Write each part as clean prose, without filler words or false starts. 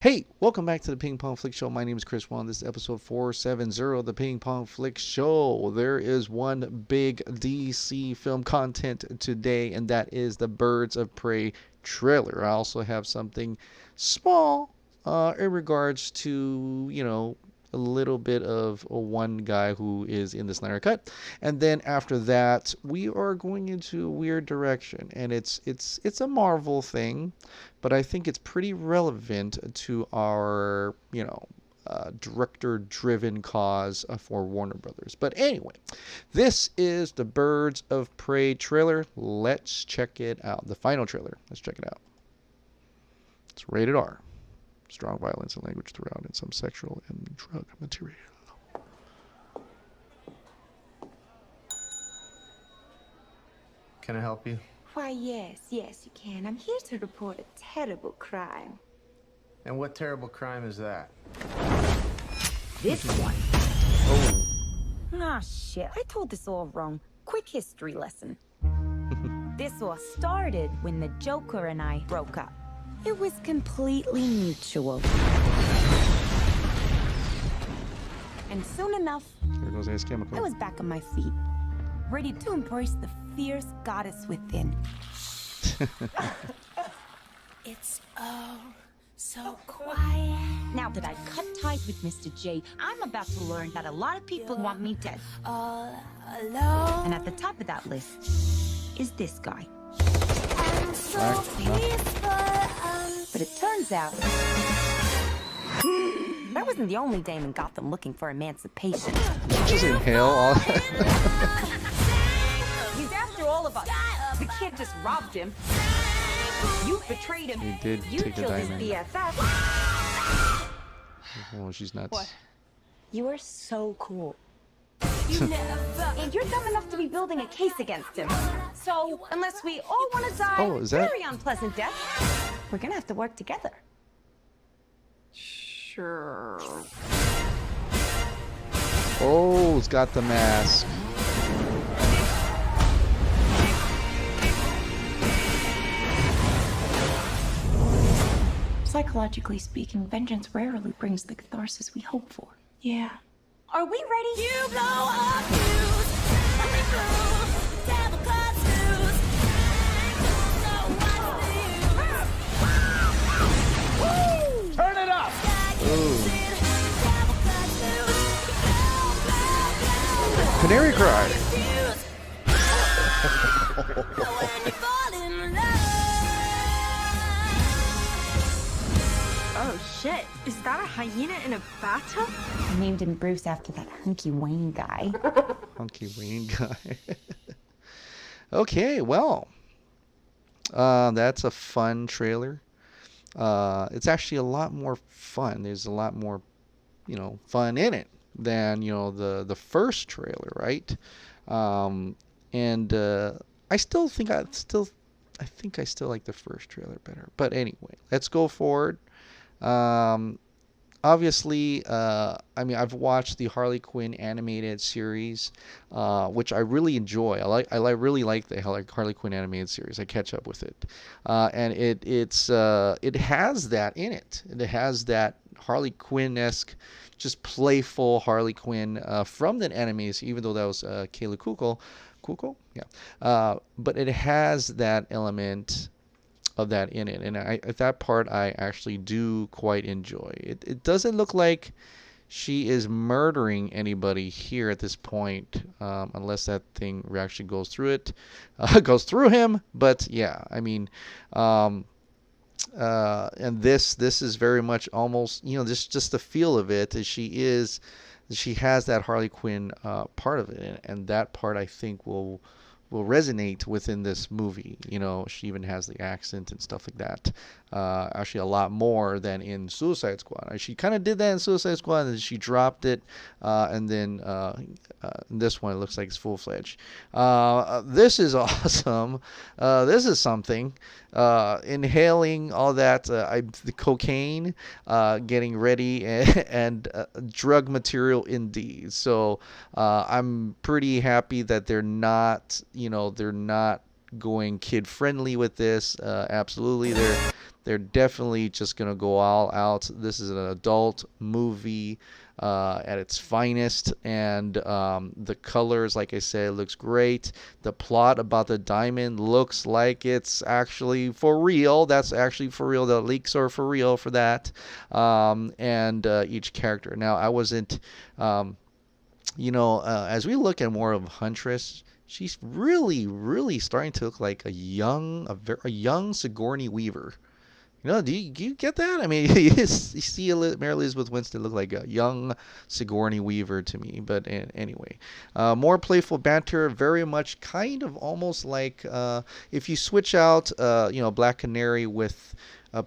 Hey, welcome back to the Ping Pong Flix Show. My name is Chris Wong. This is episode 470 of the Ping Pong Flix Show. There is one big DC film content today, and that is the Birds of Prey trailer. I also have something small in regards to, a little bit of one guy who is in the Snyder Cut, and then after that we are going into a weird direction, and it's a Marvel thing, but I think it's pretty relevant to our director-driven cause for Warner Brothers. But anyway, this is the Birds of Prey trailer. Let's check it out. The final trailer. Let's check it out. It's rated R. Strong violence and language throughout, and some sexual and drug material. Can I help you? Why, yes, you can. I'm here to report a terrible crime. And what terrible crime is that? This one. Oh. Ah, shit. I told this all wrong. Quick history lesson. This all started when the Joker and I broke up. It was completely mutual. And soon enough, There goes Ace Chemical. I was back on my feet, ready to embrace the fierce goddess within. It's oh so quiet. Now that I've cut ties with Mr. J, I'm about to learn that a lot of people want me dead. All alone. And at the top of that list is this guy. I'm so peaceful. But it turns out that wasn't the only dame in Gotham looking for emancipation. Just inhale all that. He's after all of us. We can't just rob him. You betrayed him. He did You take the killed his diamond. BFF. Oh, she's nuts. What? You are so cool. And you're dumb enough to be building a case against him. So, unless we all want to die Oh, is that- very unpleasant death, we're gonna have to work together. Sure. Oh, it's got the mask. Psychologically speaking, vengeance rarely brings the catharsis we hope for. Yeah. Are we ready? You blow up news, devil cause news. So what's Turn it up! Canary cry. Oh shit, is that a hyena in a bathtub? I named him Bruce after that hunky Wayne guy. Hunky Wayne guy. Okay, well, that's a fun trailer. It's actually a lot more fun. There's a lot more, fun in it than the first trailer, right? And I still think I still like the first trailer better. But anyway, let's go forward. Obviously, I've watched the Harley Quinn animated series, which I really enjoy. I really like the Harley Quinn animated series. I catch up with it, and it has that in it. It has that Harley Quinn-esque, just playful Harley Quinn from the animes, even though that was Kayla Kuko, yeah. But it has that element of that in it, and that part I actually do quite enjoy. It doesn't look like she is murdering anybody here at this point, unless that thing actually goes through him. But yeah, and this is very much almost, this just the feel of it. She has that Harley Quinn part of it, and that part I think will resonate within this movie. She even has the accent and stuff like that. Actually, a lot more than in Suicide Squad. She kind of did that in Suicide Squad, and then she dropped it, and then in this one it looks like it's full-fledged. This is awesome. This is something. Inhaling all that the cocaine, getting ready, and drug material indeed. So I'm pretty happy that they're not going kid friendly with this. Absolutely, they're definitely just gonna go all out. This is an adult movie at its finest, and the colors, like I said, looks great. The plot about the diamond looks like it's actually for real. That's actually for real. The leaks are for real for that. And each character. Now, I wasn't, as we look at more of Huntress, she's really, really starting to look like a young Sigourney Weaver. Do you get that? I mean, you see Mary Elizabeth Winstead look like a young Sigourney Weaver to me. But anyway, more playful banter, very much kind of almost like if you switch out, Black Canary with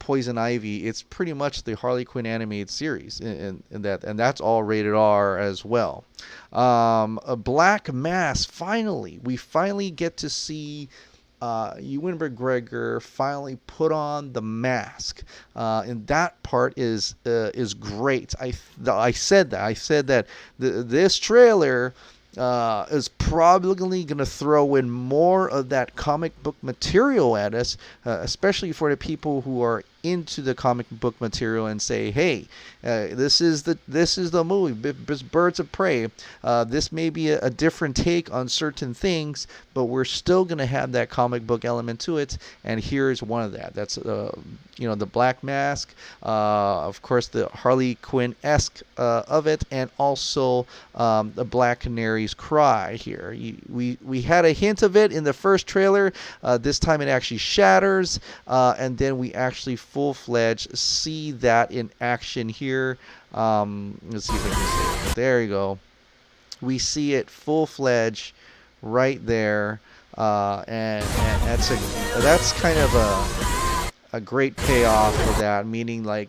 Poison Ivy, it's pretty much the Harley Quinn animated series, and that's all rated R as well. A Black Mass. We finally get to see Ewan McGregor finally put on the mask, and that part is great. I said that this trailer is probably going to throw in more of that comic book material at us, especially for the people who are into the comic book material and say, hey, this is the movie, Birds of Prey. This may be a different take on certain things, but we're still going to have that comic book element to it, and here's one of that. That's the Black Mask, of course the Harley Quinn-esque of it, and also the Black Canary's cry here. We had a hint of it in the first trailer. This time it actually shatters, and then we actually full-fledged see that in action here. Let's see if I can say it. There you go. We see it full-fledged right there, and that's kind of a great payoff for that, meaning like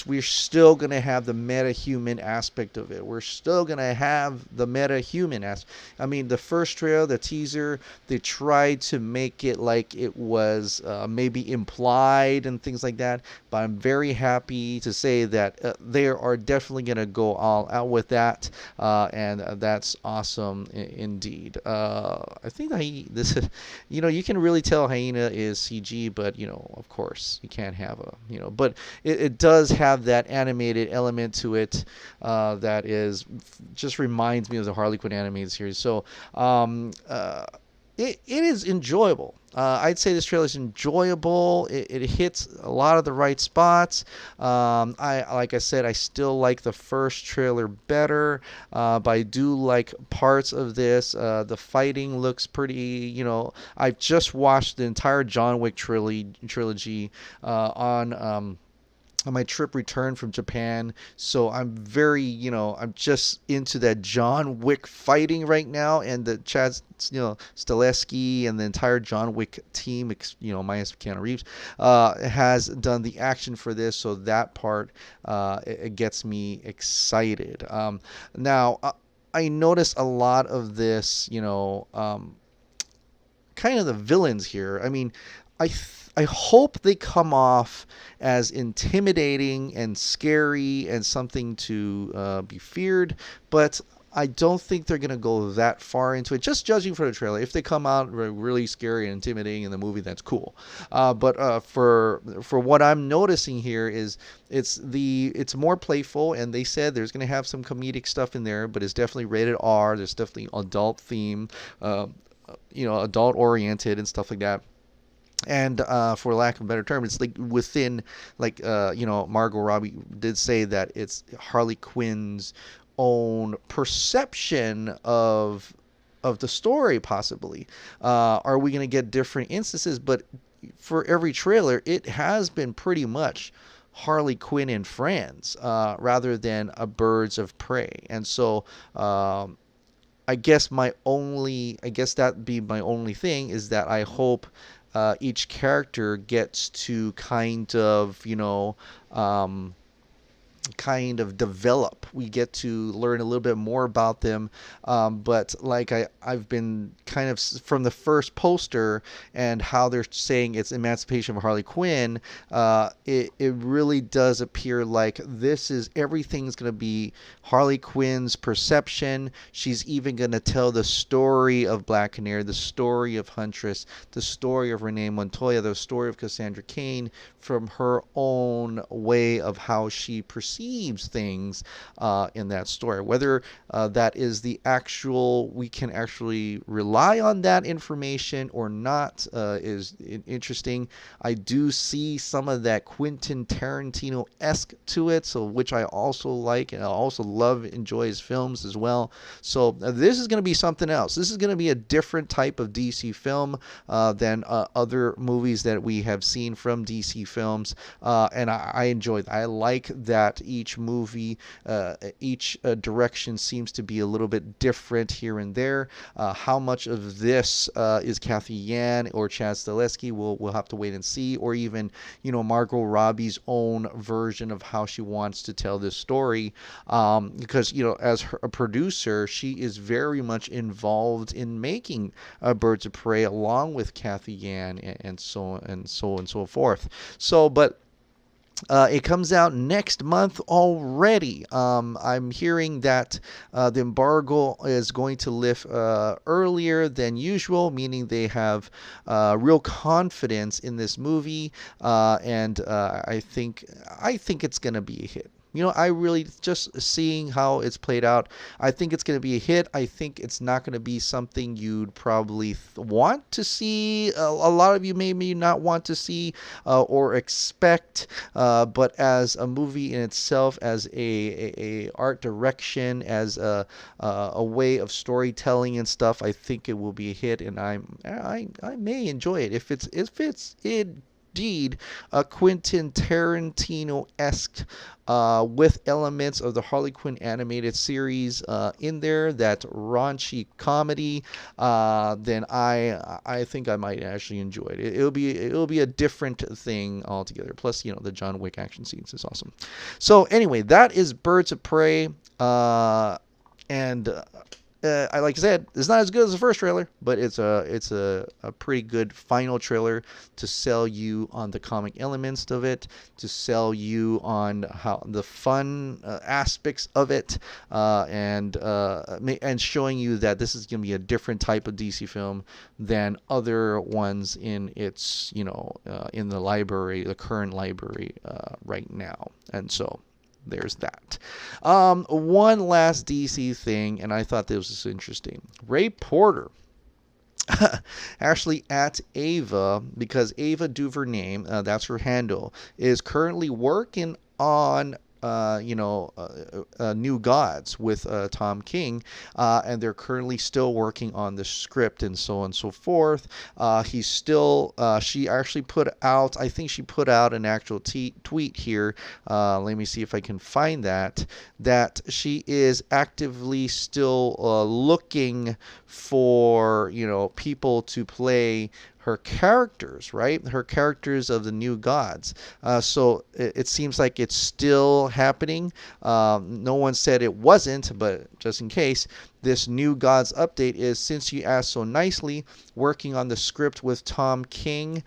we're still going to have the meta-human aspect of it. We're still going to have the meta-human aspect. I mean, the first trailer, the teaser, they tried to make it like it was maybe implied and things like that, but I'm very happy to say that they are definitely going to go all out with that, and that's awesome indeed. I think you can really tell Hyena is CG, but, of course, you can't have but it does have that animated element to it that just reminds me of the Harley Quinn animated series. So it is enjoyable. I'd say this trailer is enjoyable. It hits a lot of the right spots. Like I said, I still like the first trailer better, but I do like parts of this. The fighting looks pretty. I've just watched the entire John Wick trilogy on my trip return from Japan, so I'm very, I'm just into that John Wick fighting right now, and the Chad, Stileski and the entire John Wick team, minus Keanu Reeves, has done the action for this, so that part it gets me excited. Now, I noticed a lot of this, kind of the villains here. I mean, I hope they come off as intimidating and scary and something to be feared, but I don't think they're going to go that far into it, just judging from the trailer. If they come out really scary and intimidating in the movie, that's cool. But for what I'm noticing here is it's more playful, and they said there's going to have some comedic stuff in there, but it's definitely rated R. There's definitely adult theme, adult oriented and stuff like that. And for lack of a better term, it's like within, like, Margot Robbie did say that it's Harley Quinn's own perception of the story, possibly. Are we going to get different instances? But for every trailer, it has been pretty much Harley Quinn and friends, rather than a Birds of Prey. And so I guess that'd be my only thing, is that I hope each character gets to kind of, kind of develop. We get to learn a little bit more about them. But like I've been kind of from the first poster and how they're saying it's Emancipation of Harley Quinn, it really does appear like this is everything's going to be Harley Quinn's perception. She's even going to tell the story of Black Canary, the story of Huntress, the story of Renee Montoya, the story of Cassandra Cain from her own way of how she perceives things in that story. Whether that is the actual, we can actually rely on that information or not is interesting. I do see some of that Quentin Tarantino-esque to it, so which I also like, and I also enjoy his films as well. So this is going to be something else. This is going to be a different type of DC film than other movies that we have seen from DC films, and I enjoy that. I like that each movie, each direction seems to be a little bit different here and there. How much of this is Kathy Yan or Chad Stahelski, we'll have to wait and see, or even Margot Robbie's own version of how she wants to tell this story, because as a producer, she is very much involved in making Birds of Prey along with Kathy Yan and so forth. So, but it comes out next month already. I'm hearing that the embargo is going to lift earlier than usual, meaning they have real confidence in this movie, and I think it's going to be a hit. I really, just seeing how it's played out, I think it's going to be a hit. I think it's not going to be something you'd probably want to see. A lot of you maybe not want to see or expect, but as a movie in itself, as a art direction, as a way of storytelling and stuff, I think it will be a hit, and I may enjoy it if it's indeed a Quentin Tarantino-esque with elements of the Harley Quinn animated series in there, that raunchy comedy, then I think I might actually enjoy it. It'll be a different thing altogether. Plus, the John Wick action scenes is awesome. So anyway, that is Birds of Prey, and like I said, it's not as good as the first trailer, but it's a pretty good final trailer to sell you on the comic elements of it, to sell you on how the fun aspects of it, and showing you that this is going to be a different type of DC film than other ones in its in the library, the current library right now, and so. There's that. One last DC thing, and I thought this was interesting. Ray Porter, actually at Ava, because Ava Duvernay, that's her handle, is currently working on New Gods with Tom King, and they're currently still working on the script and so on and so forth. He's still, she actually put out, I think she put out an actual tweet here, let me see if I can find that she is actively still looking for, people to play her characters, right? Her characters of the New Gods. So it seems like it's still happening. No one said it wasn't, but just in case, this New Gods update is, since you asked so nicely, working on the script with Tom King,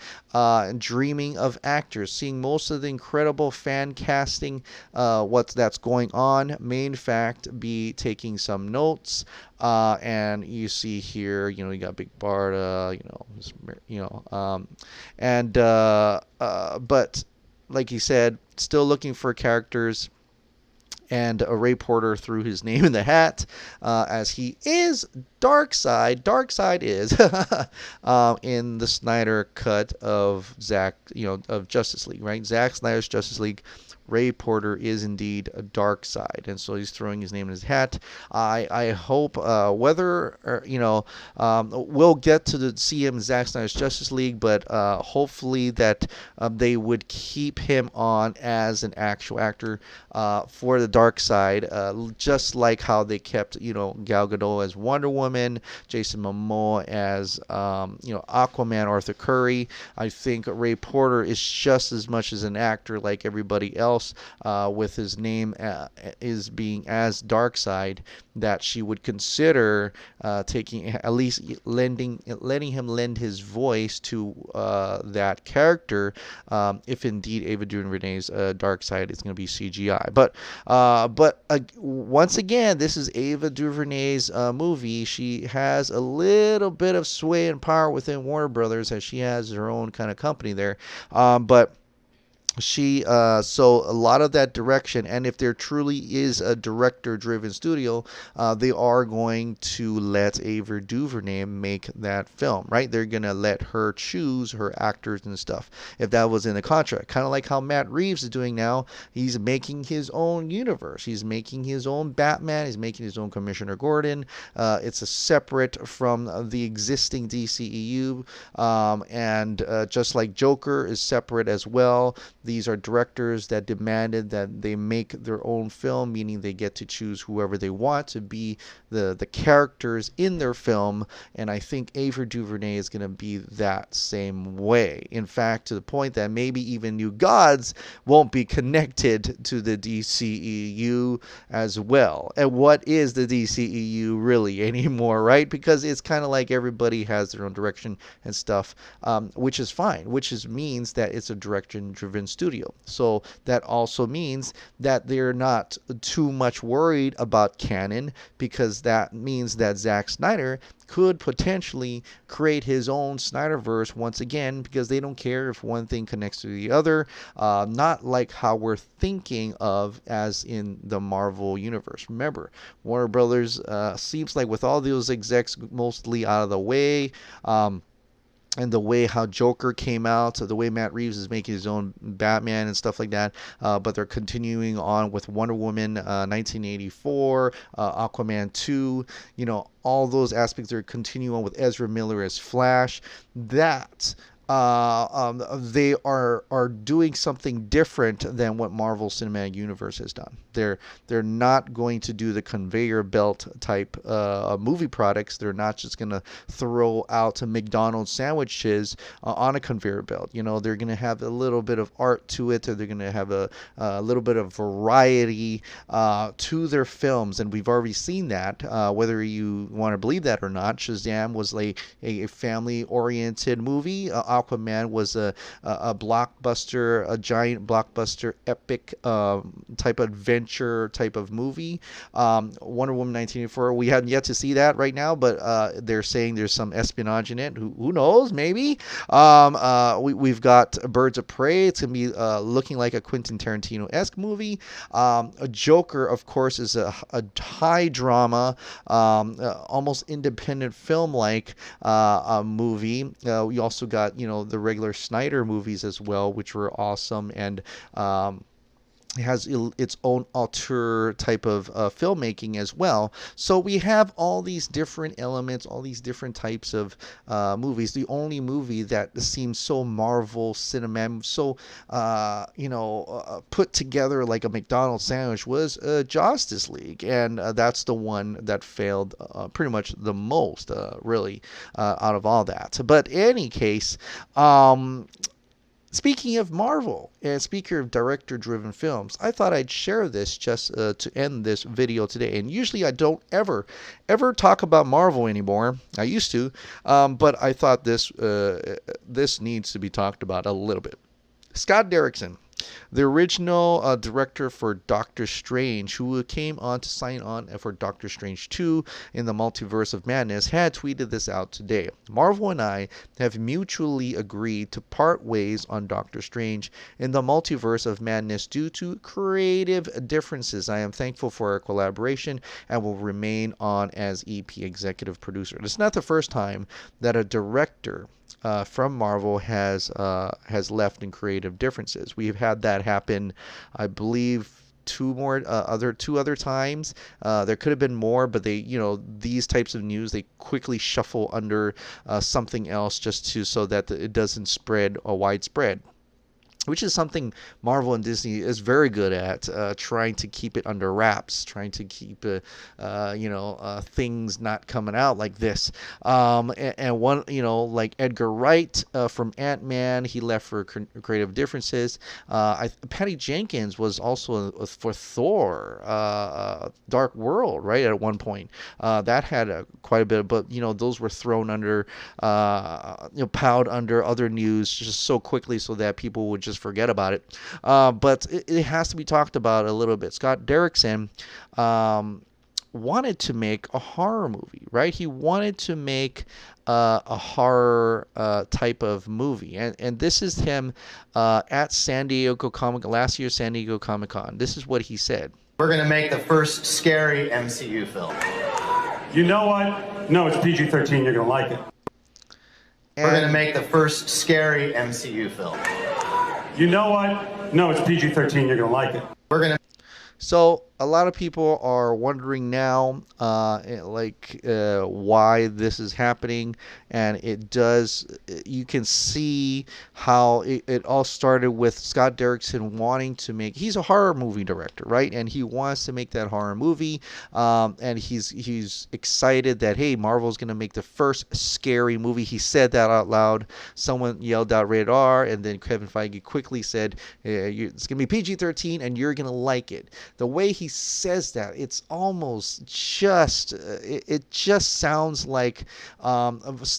dreaming of actors, seeing most of the incredible fan casting, that's going on. Main fact, be taking some notes. And you see here, you got Big Barda, but like he said, still looking for characters. And Ray Porter threw his name in the hat, as he is Darkseid. Darkseid is in the Snyder cut of Zack, of Justice League, right? Zack Snyder's Justice League. Ray Porter is indeed a Darkseid, and so he's throwing his name in his hat. I hope whether we'll get to see him in Zack Snyder's Justice League, but hopefully that they would keep him on as an actual actor for the Darkseid, just like how they kept Gal Gadot as Wonder Woman, Jason Momoa as Aquaman, Arthur Curry. I think Ray Porter is just as much as an actor like everybody else. else with his name is being as Darkseid, that she would consider taking, at least letting him lend his voice to that character, if indeed Ava DuVernay's Darkseid is going to be CGI. But once again, this is Ava DuVernay's movie. She has a little bit of sway and power within Warner Brothers, as she has her own kind of company there. But she so a lot of that direction, and if there truly is a director driven studio, they are going to let Ava DuVernay make that film, right? They're gonna let her choose her actors and stuff, if that was in the contract, kind of like how Matt Reeves is doing now. He's making his own universe, he's making his own Batman, he's making his own Commissioner Gordon. It's a separate from the existing DCEU, and just like Joker is separate as well. These are directors that demanded that they make their own film, meaning they get to choose whoever they want to be the characters in their film. And I think Ava DuVernay is going to be that same way. In fact, to the point that maybe even New Gods won't be connected to the DCEU as well. And what is the DCEU really anymore, right? Because it's kind of like everybody has their own direction and stuff, which is fine, means that it's a direction-driven studio. So that also means that they're not too much worried about canon, because that means that Zack Snyder could potentially create his own Snyderverse once again, because they don't care if one thing connects to the other, not like how we're thinking of as in the Marvel universe. Remember, Warner Brothers seems like with all those execs mostly out of the way, and the way how Joker came out, so the way Matt Reeves is making his own Batman and stuff like that, but they're continuing on with Wonder Woman 1984, Aquaman 2, all those aspects. They're continuing on with Ezra Miller as Flash. That they are doing something different than what Marvel Cinematic Universe has done. They're not going to do the conveyor belt type movie products. They're not just going to throw out McDonald's sandwiches on a conveyor belt. They're going to have a little bit of art to it, or they're going to have a little bit of variety to their films, and we've already seen that. Whether you want to believe that or not, Shazam was a family-oriented movie. Aquaman was a blockbuster, a giant blockbuster, epic type of adventure type of movie. Wonder Woman 1984, we haven't yet to see that right now, but they're saying there's some espionage in it. Who knows? Maybe. We've got Birds of Prey. It's going to be looking like a Quentin Tarantino-esque movie. A Joker, of course, is a high drama, almost independent film-like movie. We also got, the regular Snyder movies as well, which were awesome, and it has its own auteur type of filmmaking as well. So we have all these different elements, all these different types of movies. The only movie that seems so Marvel cinematic, so put together like a McDonald's sandwich was Justice League, and that's the one that failed pretty much the most, really, out of all that. But in any case, speaking of Marvel, and speaking of director-driven films, I thought I'd share this just to end this video today. And usually I don't ever talk about Marvel anymore. I used to, but I thought this needs to be talked about a little bit. Scott Derrickson, the original director for Doctor Strange, who came on to sign on for Doctor Strange 2 in the Multiverse of Madness, had tweeted this out today. Marvel and I have mutually agreed to part ways on Doctor Strange in the Multiverse of Madness due to creative differences. I am thankful for our collaboration and will remain on as EP executive producer. It's not the first time that a director from Marvel has left in creative differences. We've had that happen, I believe, two other times. There could have been more, but they, these types of news, they quickly shuffle under something else just so that it doesn't spread widespread. which is something Marvel and Disney is very good at, trying to keep it under wraps, trying to keep things not coming out like this. And one, like Edgar Wright from Ant-Man, he left for creative differences. Patty Jenkins was also for Thor, Dark World, right, at one point. That had quite a bit, but those were thrown under, piled under other news just so quickly so that people would just forget about it. But it has to be talked about a little bit. Scott Derrickson wanted to make a horror movie, right? He wanted to make a horror type of movie, and this is him at last year's San Diego Comic-Con. This is what he said. We're gonna make the first scary MCU film. You know what? No, it's PG-13. You're gonna like it. We're gonna make the first scary MCU film. You know what? No, it's PG-13. You're gonna like it. We're gonna. So a lot of people are wondering now, why this is happening, and you can see how it all started with Scott Derrickson wanting to make. He's a horror movie director, right? And he wants to make that horror movie, and he's excited that, hey, Marvel's gonna make the first scary movie. He said that out loud. Someone yelled out rated R, and then Kevin Feige quickly said, it's gonna be PG-13, and you're gonna like it. The way he says that, it's almost just it just sounds like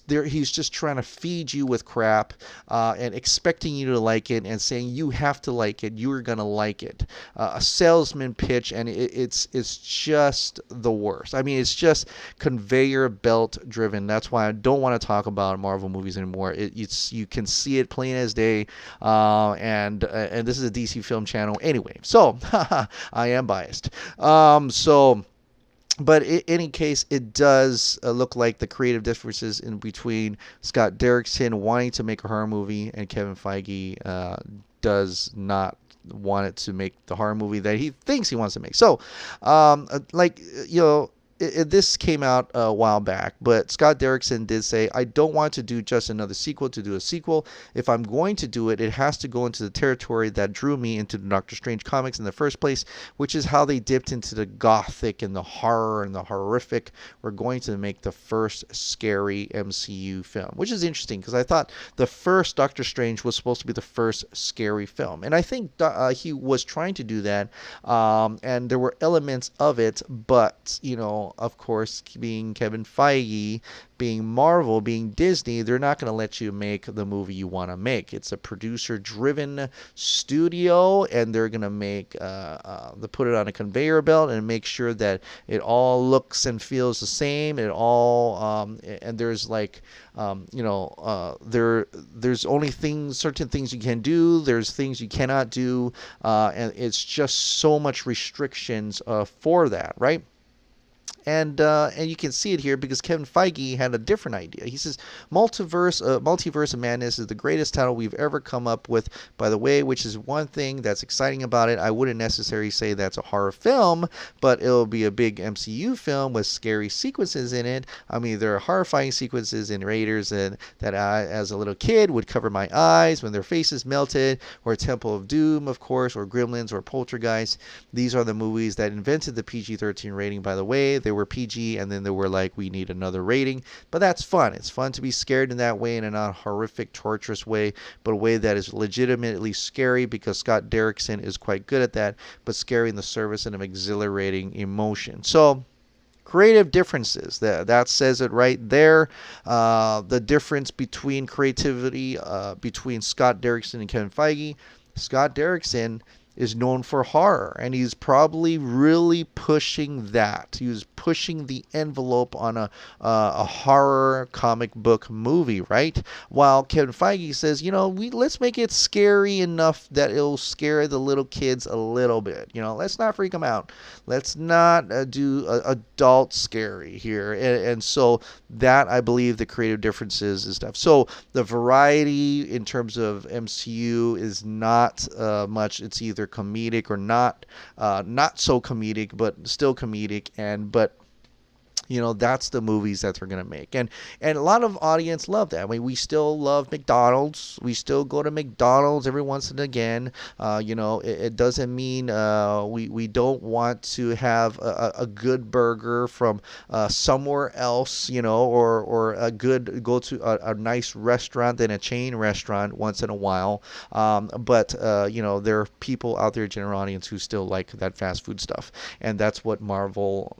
he's just trying to feed you with crap and expecting you to like it and saying you have to like it, you're gonna like it, a salesman pitch, and it's just the worst. I mean, it's just conveyor belt driven. That's why I don't want to talk about Marvel movies anymore. You can see it plain as day, and this is a DC Film Channel anyway, so I am biased. But in any case, it does look like the creative differences in between Scott Derrickson wanting to make a horror movie and Kevin Feige does not want it to make the horror movie that he thinks he wants to make. So, this came out a while back, but Scott Derrickson did say, I don't want to do just another sequel to do a sequel. If I'm going to do it, it has to go into the territory that drew me into the Doctor Strange comics in the first place, which is how they dipped into the gothic and the horror and the horrific. We're going to make the first scary MCU film, which is interesting because I thought the first Doctor Strange was supposed to be the first scary film. And I think he was trying to do that, and there were elements of it, but, of course, being Kevin Feige, being Marvel, being Disney, they're not going to let you make the movie you want to make. It's a producer-driven studio, and they're going to they put it on a conveyor belt and make sure that it all looks and feels the same. It all, and there's there's only certain things you can do. There's things you cannot do, and it's just so much restrictions for that, right? And you can see it here because Kevin Feige had a different idea. He says, Multiverse of Madness is the greatest title we've ever come up with, by the way, which is one thing that's exciting about it. I wouldn't necessarily say that's a horror film, but it'll be a big MCU film with scary sequences in it. I mean, there are horrifying sequences in Raiders that I, as a little kid, would cover my eyes when their faces melted, or Temple of Doom, of course, or Gremlins, or Poltergeist. These are the movies that invented the PG-13 rating, by the way. They were PG, and then they were like, we need another rating. But that's fun. It's fun to be scared in that way, in a not horrific, torturous way, but a way that is legitimately scary, because Scott Derrickson is quite good at that, but scary in the service and of exhilarating emotion. So, creative differences. That says it right there. The difference between creativity between Scott Derrickson and Kevin Feige. Scott Derrickson is known for horror, and he's probably really pushing that. He was pushing the envelope on a horror comic book movie, right? While Kevin Feige says, let's make it scary enough that it'll scare the little kids a little bit. Let's not freak them out. Let's not do adult scary here. And so that, I believe, the creative differences and stuff. So the variety in terms of MCU is not much. It's either comedic or not so comedic, but still comedic. But That's the movies that they're gonna make, and a lot of audience love that. I mean, we still love McDonald's. We still go to McDonald's every once and again. It doesn't mean we don't want to have a good burger from somewhere else, or go to a nice restaurant than a chain restaurant once in a while. But there are people out there, general audience, who still like that fast food stuff, and that's what Marvel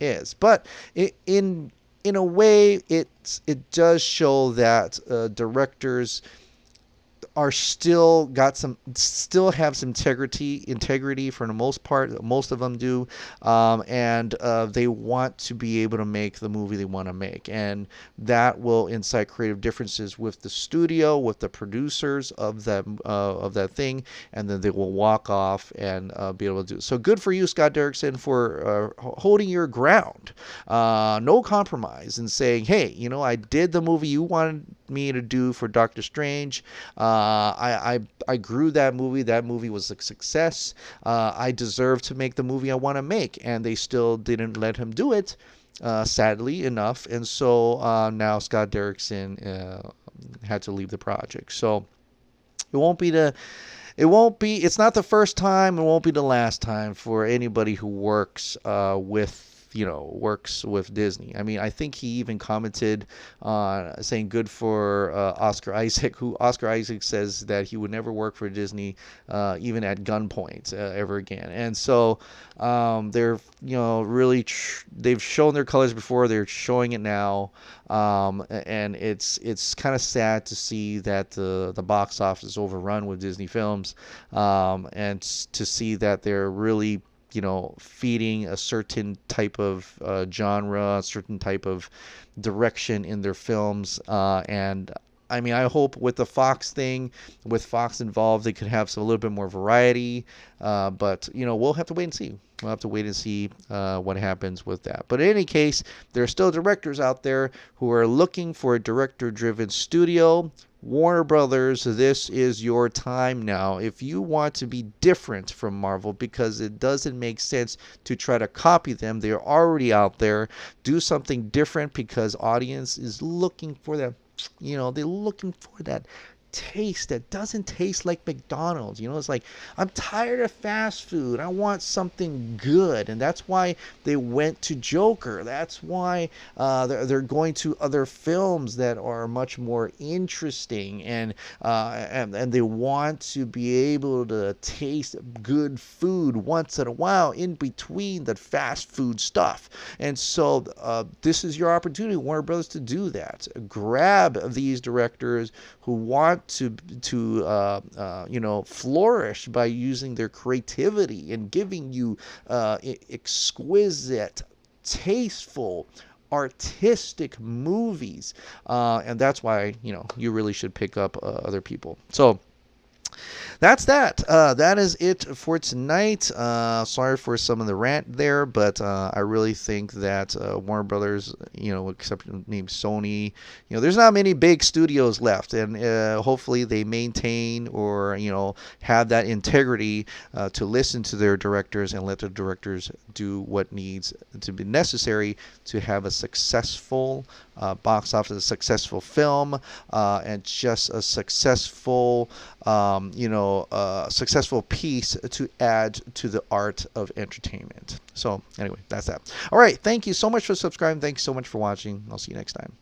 is. But in a way, it does show that directors are still have some integrity for the most part. Most of them do, and they want to be able to make the movie they want to make, and that will incite creative differences with the studio, with the producers of that thing, and then they will walk off and be able to do it. So good for you, Scott Derrickson, for holding your ground, no compromise, and saying, hey, I did the movie you wanted me to do for Doctor Strange. I grew that movie. That movie was a success. I deserve to make the movie I want to make, and they still didn't let him do it, sadly enough. And so now Scott Derrickson had to leave the project. So it's not the first time. It won't be the last time for anybody who works with Disney. I mean, I think he even commented on saying good for Oscar Isaac, who Oscar Isaac says that he would never work for Disney even at gunpoint ever again. And so they're really they've shown their colors before. They're showing it now, and it's kind of sad to see that the box office is overrun with Disney films, and to see that they're really feeding a certain type of genre, a certain type of direction in their films. And I mean, I hope with the Fox thing, with Fox involved, they could have a little bit more variety. But we'll have to wait and see. We'll have to wait and see what happens with that. But in any case, there are still directors out there who are looking for a director-driven studio. Warner Brothers, this is your time now. If you want to be different from Marvel, because it doesn't make sense to try to copy them, they're already out there. Do something different, because audience is looking for that. They're looking for that taste that doesn't taste like McDonald's. It's like, I'm tired of fast food. I want something good. And that's why they went to Joker. That's why they're going to other films that are much more interesting, and they want to be able to taste good food once in a while in between the fast food stuff. And so this is your opportunity, Warner Brothers, to do that. Grab these directors who want to flourish by using their creativity and giving you exquisite, tasteful, artistic movies, and that's why you really should pick up other people. So that's that. That is it for tonight. Sorry for some of the rant there, but I really think that Warner Brothers, except maybe Sony, there's not many big studios left, and hopefully they maintain or have that integrity to listen to their directors and let the directors do what needs to be necessary to have a successful box office, a successful film, and just a successful successful piece to add to the art of entertainment. So anyway, that's that. All right. Thank you so much for subscribing. Thank you so much for watching. I'll see you next time.